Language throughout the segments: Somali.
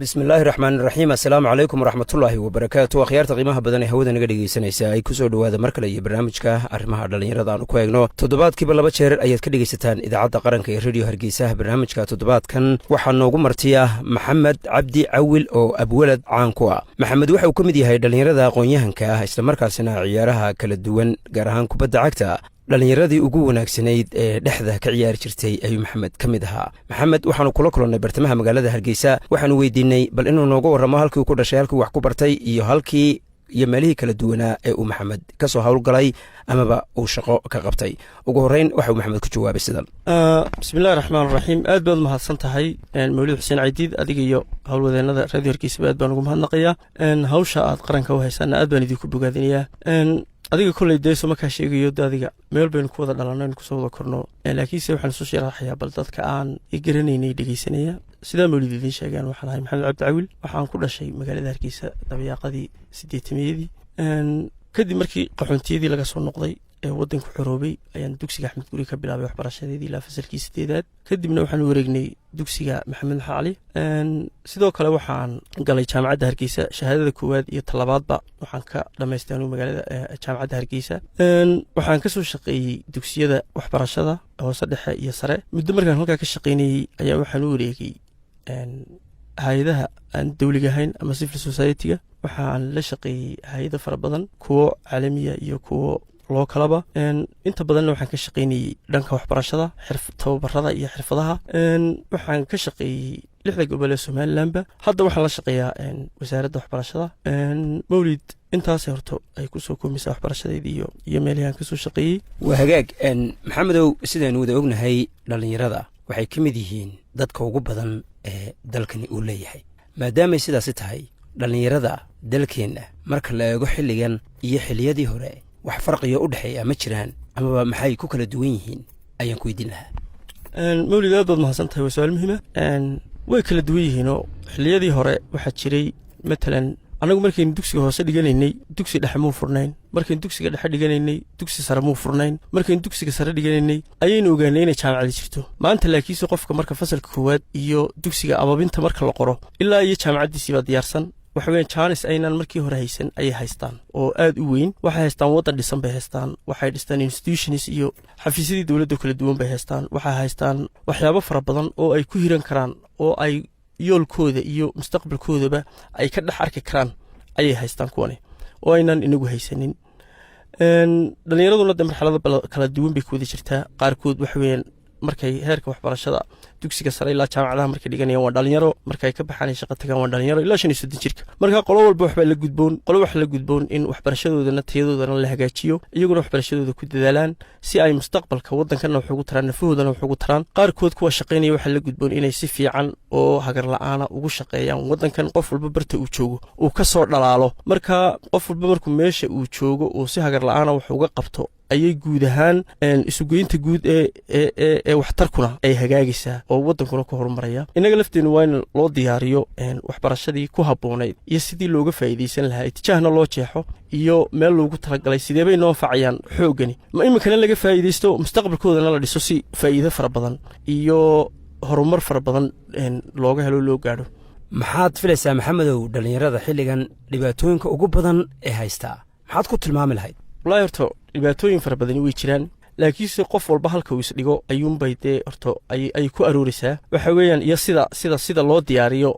bismillaahi raxmaan raxiim assalaamu calaykum waraxmatullaahi wabarakaatu akhyaarta qiimaha badan ee hawada naga dhegaysanaysa ay ku soo dhowaada mar kale iyo barnaamijka arrimaha dhallinyarada aan ku eegno toddobaadkiiba 2 jeer ayaad ka dhegaysataan idaacadda qaranka ee rediyo hargeysa barnaamijka toddobaadkan waxaa noogu martiya maxamed cabdi cawil oo abwalad caan ku ah maxamed waxa uu ka mid yahay dhallinyarada aqoon-yahanka ah islamarkaasina ciyaaraha kala duwan gaar ahaan kubadda cagta dhallinyaradii ugu wanaagsanayd ee dhexda ka ciyaari jirtay ayuu maxamed ka mid ahaa maxamed waxaanu kula kulannay bartamaha magaalada hargeysa waxaanu weydiinay bal inuu nooga warramo halkii uu ku dhashay halkii wax ku bartay iyo halkii iyo meelihii kala duwanaa ee uu maxamed ka soo howlgalay amaba uu shaqo ka qabtay ugu horreyn waxauu maxamed ku jawaabay sidan bismillahi raxmaan raxiim aad baad mahadsan tahay mawlid xuseen caydiid adiga iyo howlwadeennada radio hargeysaba aad baan ugu mahadnaqayaa hawsha aad qaranka u haysaana aad baan idinku bogaadinayaa adiga kolley deeso markaa sheegayo adiga meel baynu ku wada dhalanno aynu kusoo wada korno laakiinse waxaan isu sharaxayaa bal dadka aan garanaynay dhegaysanaya sidaa mawlid idiin sheegaan waxaan ahay maxamed cabdi cawil waxaan ku dhashay magaalada hargeysa dabayaaqadii 80-meeyadii kadib markii qaxoontiyadii laga soo noqday ee waddanku xoroobay ayaan dugsiga axmed guri ka bilaabay waxbarashadeedii ilaa fasalkii 8aad kadibna waxaan wareegnay dugsiga maxamed maxaa cali sidoo kale waxaan galay jaamacadda hargeysa shahaadada koowaad iyo talabaadba waxaan ka dhamaystay anugu magaalada jaamacadda hargeysa waxaan ka soo shaqeeyey dugsiyada waxbarashada hoose dhexe iyo sare muddo markaan halkaa ka shaqaynayey ayaa waxaan u wareegay hay-adaha aan dawliga ahayn ama civil society-ga waxaan la shaqeeyey hay-ada fara badan kuwo caalamiya iyo kuwo loo kalaba inta badanna waxaan ka shaqaynayey dhanka waxbarashada tababarada iyo xirfadaha waxaan ka shaqeeyey 6 gobol ee somalilanba hadda waxaan la shaqeeyaa wasaaradda waxbarashada mawlid intaas horto ay kusoo koomaysaa waxbarashadeedii iyo meelihii aan kasoo shaqeeyey waa hagaag maxamedow sidaynu wada ognahay dhallinyarada waxay ka mid yihiin dadka ugu badan ee dalkani uu leeyahay maadaamay sidaasi tahay dhallinyarada dalkeenna marka la eego xilligan iyo xilliyadii hore wax farqiyo u dhexeeya ma jiraan amaba maxay ku kala duwan yihiin ayaan ku weydiin lahaa mawlid aad baad mahadsan tahay waa su-aal muhiima way kala duwan yihiinoo xilliyadii hore waxaa jiray matalan annagu markaynu dugsiga hoose dhiganaynay dugsi dhexe muu furnayn markaynu dugsiga dhexe dhiganaynay dugsi sare muu furnayn markaynu dugsiga sare dhiganaynay ayaynu ogaanay inay jaamacadi jirto maanta laakiinse qofka marka fasalka koowaad iyo dugsiga ababinta marka la qoro ilaa iyo jaamacaddiisii baa diyaarsan waxa weeyaan jaanis aynaan markii hore haysan ayay haystaan oo aad u weyn waxay haystaan waddan dhisan bay haystaan waxay dhistaan institutions iyo xafiisyadii dowladda kala duwan bay haystaan waxay haystaan waxyaabo fara badan oo ay ku hiran karaan oo ay yoolkooda iyo mustaqbalkoodaba ay ka dhex arki karaan ayay haystaan kuwani oo aynaan inagu haysanin dhallinyaraduna de marxalado kala duwan bay ku wada jirtaa qaarkood waxa weeyaan markay heerka waxbarashada dugsiga sare ilaa jaamacadaha markay dhiganayaan waa dhalinyaro markay ka baxaan shaqo tagaan waa dhalinyaro ilaa 35 jirka marka qolo walba waxba la gudboon qolo wax la gudboon in waxbarashadoodana tayadoodana la hagaajiyo iyaguna waxbarashadooda ku dadaalaan si ay mustaqbalka waddankana wax ugu taraan nafahoodana wax ugu taraan qaarkood kuwa shaqaynaya waxa la gudboon inay si fiican oo hagar la'aana ugu shaqeeyaan waddankan qof walba barta uu joogo uu ka soo dhalaalo marka qof walba markuu meesha uu joogo uu si hagar la'aana wax uga qabto ayay guud ahaan isugeynta guud ee waxtarkuna ay hagaagaysaa oo waddankuna ku horumaraya innaga lafteenu waa in loo diyaariyo waxbarashadii ku habboonayd iyo sidii looga faa'iidaysan lahaa itijaahna loo jeexo iyo meel loogu talagalay sidee bay noo anfacayaan xooggani ma iminkana laga faa'iidaysto mustaqbalkoodana la dhiso si faa'iido fara badan iyo horumar fara badan looga helo loo gaadho maxaad filaysaa maxamedow dhallinyarada xilligan dhibaatooyinka ugu badan ee haystaa maxaad ku tilmaami lahayd wallaahi horto dhibaatooyin fara badani way jiraan laakiinse qof walba halka uu isdhigo ayuunbay dee horto ay ku arooraysaa waxa weeyaan iyo sida loo diyaariyo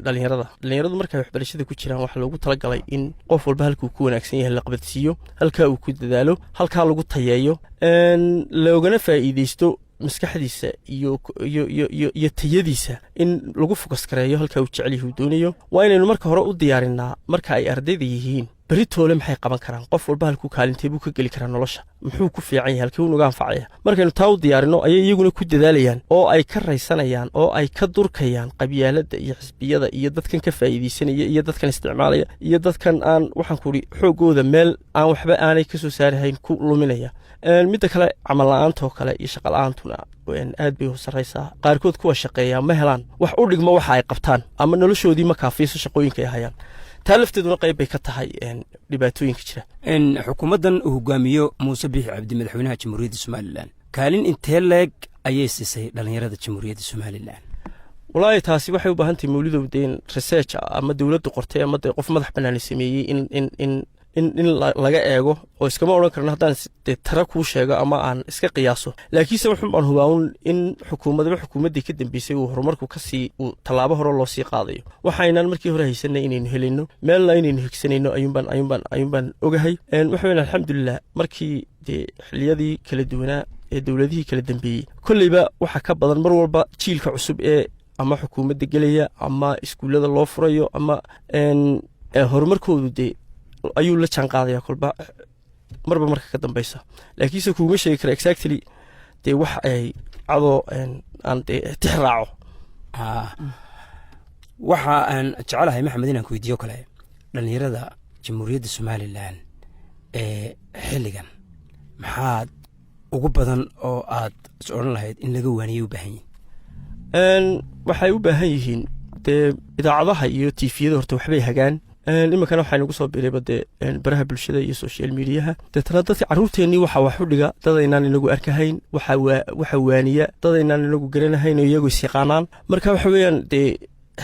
dhallinyaradu markay waxbarashada ku jiraan waxaa loogu talagalay in qof walba halkuu ku wanaagsan yahay la qabadsiiyo halkaa uu ku dadaalo halkaa lagu tayeeyo loogana faa'iidaysto maskaxdiisa iyo tayadiisa in lagu fokas gareeyo halkaa uu jecel yahay uu doonayo waa inaynu marka hore u diyaarinaa marka ay ardayda yihiin beritoole maxay qaban karaan qof walba halkuu kaalintee buu ka geli karaa nolosha muxuu ku fiican yahay halkii uu nuga anfacaya markaynu taa u diyaarino ayay iyaguna ku dadaalayaan oo ay ka raysanayaan oo ay ka durkayaan qabyaaladda iyo xisbiyada iyo dadkan ka faa'iidaysanaya iyo dadkan isticmaalaya iyo dadkan aan waxaan ku idhi xooggooda meel aan waxba aanay ka soo saarahayn ku luminaya midda kale camal la'aantoo kale iyo shaqa la'aantuna aad bay u sarraysaa qaarkood kuwa shaqeeyaa ma helaan wax u dhigmo waxa ay qabtaan ama noloshoodii ma kaafiiso shaqooyinka ay hayaan taa lafteeduna qayb bay ka tahay dhibaatooyinka jira xukuumaddan uu hogaamiyo muuse biixi cabdi madaxweynaha jamhuuriyadda somalilan kaalin intee leeg ayay siisay dhallinyarada jamhuuriyadda somalilan walaahi taasi waxay u baahan tahay mawlidow deen research ama dowladdu qortay ama dee qof madax bannaani sameeyey in laga eego oo iskama odhan karno haddaan dee tara kuu sheego ama aan iska qiyaaso laakiinse wuxun baan hubaa un in xukuumaddii ka dambeysay uu horumarku uu tallaabo hore loo sii qaadayo waxaynaan markii hore haysanay inaynu helayno meelna inaynu higsanayno ayuunbaan ogahay waxa weyn alxamdulilah markii dee xilliyadii kala duwanaa ee dowladihii kala dambeeyey kolleyba waxa ka badan mar walba jiilka cusub ee ama xukuumadda gelaya ama iskuullada loo furayo ama horumarkoodu dee ayuu la jaan qaadaya kolba marba marka ka dambaysa laakiinse kuuma sheegi kara exactly dee wax ay cadoo aan dee tix raaco waxa aan jecelahay maxamed inaan ku weydiiyo kale dhallinyarada jamhuuriyadda somalilan ee xilligan maxaad ugu badan oo aad is odhan lahayd in laga waaniyay u baahan yihiin waxay u baahan yihiin dee idaacadaha iyo tiifiyada horta waxbay hagaan iminkana waxaa nagu soo birayba dee baraha bulshada iyo social mediaha deetana dadka carruurteennii waxaa wax u dhiga dadaynaan inagu arkahayn waxa waaniya dadaynaan inagu garanahayn oo iyagu is yaqaanaan marka waxa weeyaan dee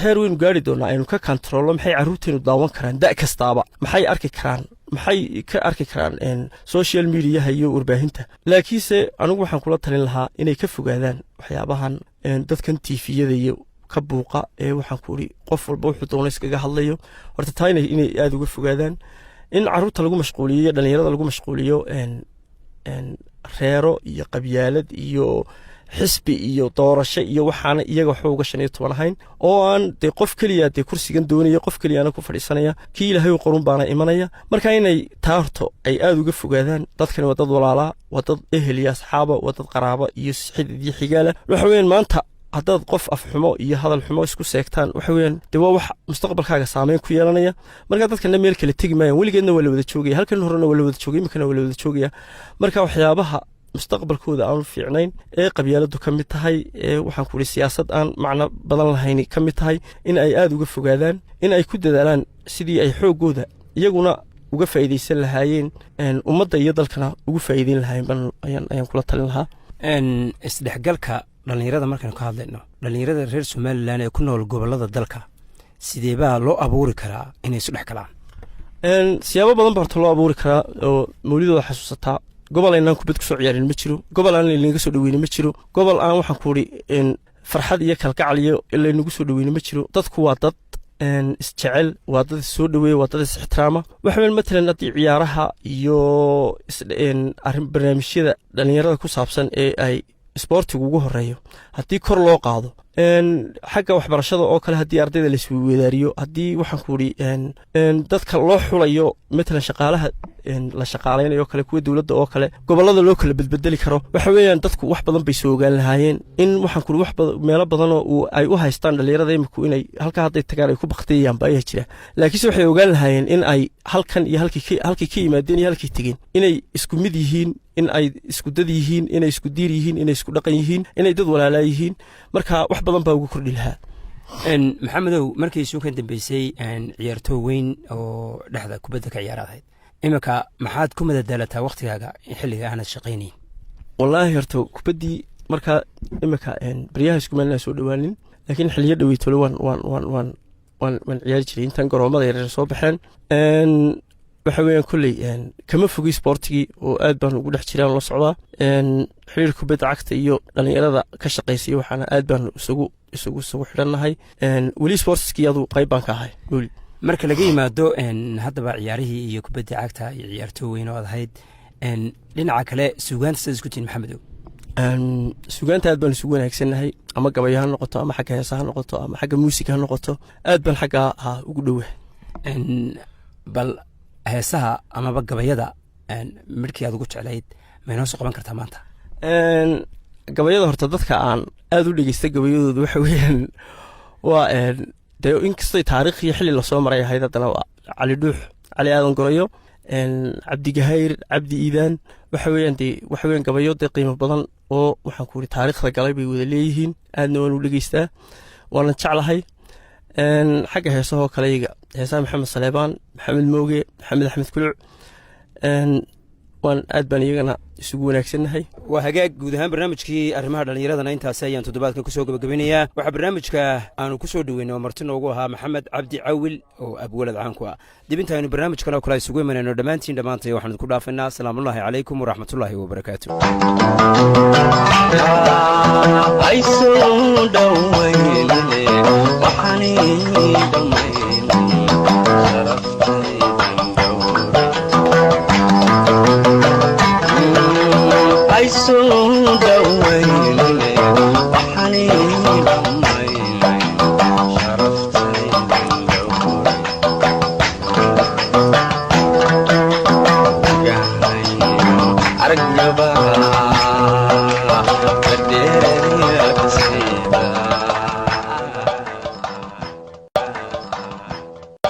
heer waynu gaari doonaa aynu ka kantaroollo maxay carruurteennu daawan karaan da' kastaaba maxay ka arki karaan social mediaha iyo warbaahinta laakiinse anigu waxaan kula talin lahaa inay ka fogaadaan waxyaabahan dadkan tiifiyada iyo ka buuqa ee waxaan ku idhi qof walba wuxuu doona iskaga hadlayo horta taa inay aada uga fogaadaan in carruurta lagu mashquuliyo iyo dhallinyarada lagu mashquuliyo reero iyo qabyaalad iyo xisbi iyo doorasho iyo waxaana iyaga waxba uga 15 ahayn oo aan dee qof keliya dee kursigan doonaya qof keliyana ku fadhiisanaya kii ilaahay u qorun baana imanaya marka inay taarto ay aada uga fogaadaan dadkani waa dad walaalaa waa dad ehel iyo asxaaba waa dad qaraaba iyo xidid iyo xigaala waxa weeyaan maanta haddaad qof afxumo iyo hadal xumo isku seegtaan waxa weeyaan dee waa wax mustaqbalkaaga saameyn ku yeelanaya marka dadkana meel kale tegi maayaan weligeedna waa la wada joogaya halkan horena waa la wada joogay iminkana waa la wada joogaya marka waxyaabaha mustaqbalkooda aanu fiicnayn ee qabyaaladu ka mid tahay ee waxaan ku idhi siyaasad aan macno badan lahayn ka mid tahay in ay aada uga fogaadaan in ay ku dadaalaan sidii ay xooggooda iyaguna uga faa'iidaysan lahaayeen ummadda iyo dalkana ugu faa'iideyn lahaayeen ayaan kula talin lahaa isdhexgalka dhallinyarada markaynu ka hadlayno dhallinyarada reer somalilan ee ku nool gobollada dalka sidee baa loo abuuri karaa inay isu dhex galaan siyaabo badan baa horta loo abuuri karaa oo mawlidooda xasuusataa gobol aynaan kubad kusoo ciyaarin ma jiro gobol aan laynaga soo dhaweyne ma jiro gobol aan waxaan ku idhi farxad iyo kalgacal iyo laynagu soo dhaweyne ma jiro dadku waa dad isjecel waa dad issoo dhaweeya waa dad is ixtiraama waxa weyn matalan haddii ciyaaraha iyo barnaamijyada dhallinyarada ku saabsan ee ay isboortigu ugu horeeyo haddii kor loo qaado xagga waxbarashada oo kale haddii ardayda la isweydaariyo haddii waxaan ku idhi dadka loo xulayo matalan shaqaalaha la shaqaalaynayo oo kale kuwa dowladda oo kale gobollada loo kala bedbedeli karo waxa weeyaan dadku wax badan bay soo ogaan lahaayeen in waxaan ku idhi meelo badanoo ay u haystaan dhallinyarada iminku inay halkaa hadday tagaan ay ku baktiyayaan ba ayaa jira laakiinse waxay ogaan lahaayeen in ay halkan iyo halkii ka yimaadeen iyo halkii tegeen inay isku mid yihiin in ay isku dad yihiin inay isku diir yihiin inay isku dhaqan yihiin inay dad walaalaa yihiin marka wax badan baa ugu kordhi lahaa maxamedow markii suukan dambeysay ciyaartoo weyn oo dhexda kubadda ka ciyaaraadahayd iminka maxaad ku madadaalataa waktigaaga xilliga aanad shaqaynayn wallaahi horta kubaddii markaa iminka baryaha iskumeelnaa soo dhawaanin laakiin xiliyo dhaweytole waan ciyaari jiray intaan garoomada yareer soo baxeen waxa weeyaan kolley kama fogey sportigii oo aad baan ugu dhex jiraan la socdaa xiriir kubadda cagta iyo dhallinyarada ka shaqaysay waxaana aad baan isugu xidhannahay weli sportiskii adu qayb baan ka ahay weli marka laga yimaado haddaba ciyaarihii iyo kubadda cagta iyo ciyaartoo weyn oo ad ahayd dhinaca kale suugaanta sidaad isku tihin maxamedow sugaanta aad baan isugu wanaagsannahay ama gabayo ha noqoto ama xagga heesa ha noqoto ama xagga muusika ha noqoto aad baan xaggaa ugu dhowa bal heesaha amaba gabayada midhkii aad ugu jeclayd ma inoo soo qaban kartaa maanta gabayada horta dadka aan aad u dhegeysta gabayadooda waxa weeyaan waa dee inkastay taariikh iyo xilli lasoo maray ahayd haddana waa cali dhuux cali aadan gorayo cabdigahayr cabdi iidaan waxa weeyaan gabayo dee qiimo badan oo waxaan ku uri taariikhda galay bay wada leeyihiin aadna waan u dhegeystaa waana jeclahay xagga heesahoo kaleyga heesaha maxamed saleebaan maxamed mooge maxamed axmed kuluc waan aad baan iyagana isugu wanaagsannahay waa hagaag guud ahaan barnaamijkii arrimaha dhallinyaradana intaasi ayaan toddobaadkan kusoo gabagabinayaa waxaa barnaamijka aanu kusoo dhoweynay oo marti noogu ahaa maxamed cabdi cawil oo abwalad caanku ah dib intaaynu barnaamijkan oo kale isugu imanayno dhammaantay waxaan idinku dhaafaynaa asalaamullaahi calaykum waraxmatullaahi wabarakaatu arag